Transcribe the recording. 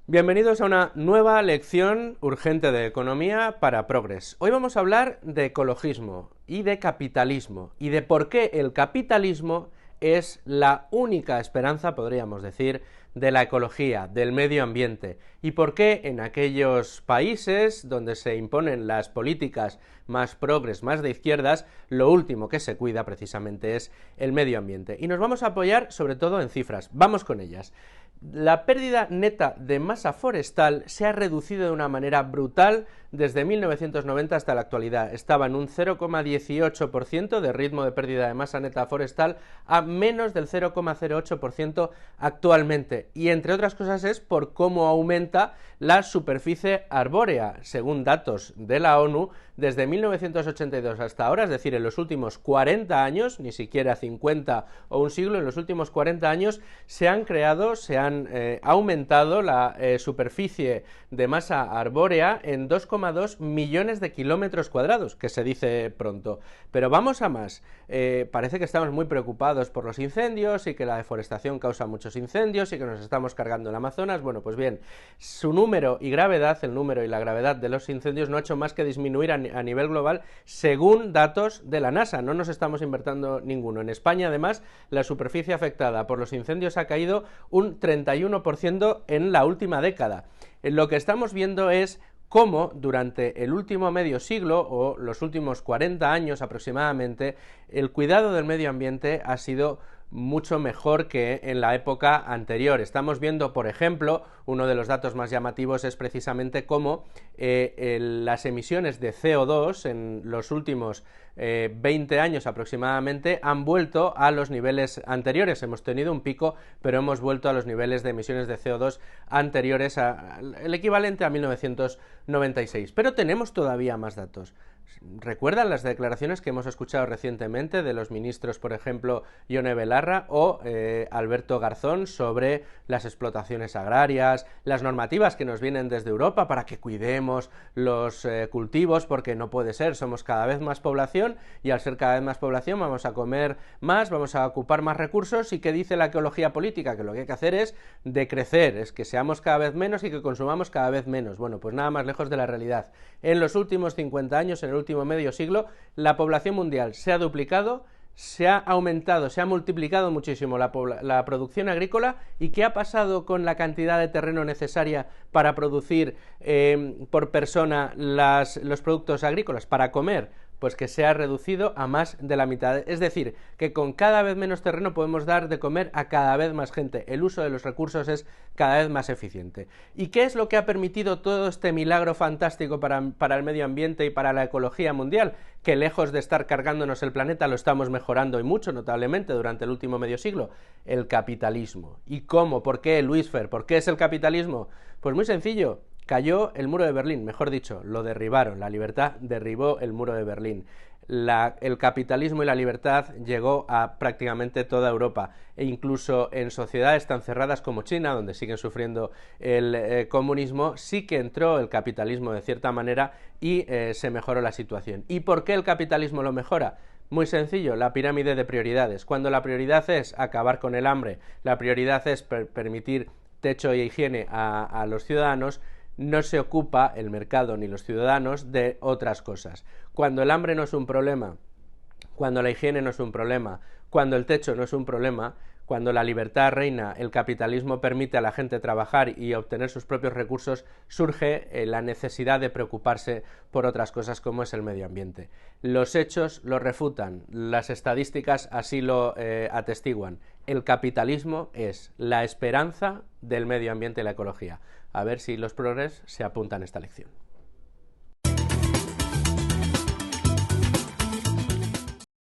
Bienvenidos a una nueva lección urgente de economía para Progress. Hoy vamos a hablar de ecologismo y de capitalismo y de por qué el capitalismo es la única esperanza, podríamos decir, de la ecología, del medio ambiente, y por qué en aquellos países donde se imponen las políticas más progres, más de izquierdas, lo último que se cuida precisamente es el medio ambiente. Y nos vamos a apoyar sobre todo en cifras. Vamos con ellas. La pérdida neta de masa forestal se ha reducido de una manera brutal desde 1990 hasta la actualidad. Estaba en un 0,18% de ritmo de pérdida de masa neta forestal a menos del 0,08% actualmente. Y entre otras cosas es por cómo aumenta la superficie arbórea. Según datos de la ONU, desde 1982 hasta ahora, es decir, en los últimos 40 años, ni siquiera 50 o un siglo, en los últimos 40 años se han aumentado la superficie de masa arbórea en 2,2 millones de kilómetros cuadrados, que se dice pronto. Pero vamos a más. Parece que estamos muy preocupados por los incendios y que la deforestación causa muchos incendios y que nos estamos cargando el Amazonas. Bueno, pues bien, su número y gravedad, el número y la gravedad de los incendios no ha hecho más que disminuir a nivel global según datos de la NASA. No nos estamos inventando ninguno. En España, además, la superficie afectada por los incendios ha caído un 31% en la última década. Lo que estamos viendo es cómo durante el último medio siglo o los últimos 40 años aproximadamente el cuidado del medio ambiente ha sido mucho mejor que en la época anterior. Estamos viendo, por ejemplo, uno de los datos más llamativos es precisamente cómo las emisiones de CO2 en los últimos 20 años aproximadamente han vuelto a los niveles anteriores. Hemos tenido un pico, pero hemos vuelto a los niveles de emisiones de CO2 anteriores al equivalente a 1996. Pero tenemos todavía más datos. ¿Recuerdan las declaraciones que hemos escuchado recientemente de los ministros, por ejemplo, Ione Belarra o Alberto Garzón, sobre las explotaciones agrarias, las normativas que nos vienen desde Europa para que cuidemos los cultivos, porque no puede ser, somos cada vez más población y al ser cada vez más población vamos a comer más, vamos a ocupar más recursos? ¿Y qué dice la ecología política? Que lo que hay que hacer es decrecer, es que seamos cada vez menos y que consumamos cada vez menos. Bueno, pues nada más lejos de la realidad. En los últimos 50 años, en el último medio siglo, la población mundial se ha duplicado, se ha aumentado, se ha multiplicado muchísimo la producción agrícola. ¿Y qué ha pasado con la cantidad de terreno necesaria para producir por persona los productos agrícolas, para comer? Pues que se ha reducido a más de la mitad. Es decir, que con cada vez menos terreno podemos dar de comer a cada vez más gente. El uso de los recursos es cada vez más eficiente. ¿Y qué es lo que ha permitido todo este milagro fantástico para el medio ambiente y para la ecología mundial? Que lejos de estar cargándonos el planeta lo estamos mejorando y mucho, notablemente, durante el último medio siglo. El capitalismo. ¿Y cómo? ¿Por qué, Luis Fer? ¿Por qué es el capitalismo? Pues muy sencillo. Cayó el muro de Berlín, mejor dicho, lo derribaron. La libertad derribó el muro de Berlín. El capitalismo y la libertad llegó a prácticamente toda Europa, e incluso en sociedades tan cerradas como China, donde siguen sufriendo el comunismo, sí que entró el capitalismo de cierta manera y se mejoró la situación. ¿Y por qué el capitalismo lo mejora? Muy sencillo, la pirámide de prioridades. Cuando la prioridad es acabar con el hambre, la prioridad es permitir techo y higiene a los ciudadanos, no se ocupa el mercado ni los ciudadanos de otras cosas. Cuando el hambre no es un problema, cuando la higiene no es un problema, cuando el techo no es un problema, cuando la libertad reina, el capitalismo permite a la gente trabajar y obtener sus propios recursos, surge la necesidad de preocuparse por otras cosas como es el medio ambiente. Los hechos lo refutan, las estadísticas así lo atestiguan. El capitalismo es la esperanza del medio ambiente y la ecología. A ver si los progres se apuntan a esta lección.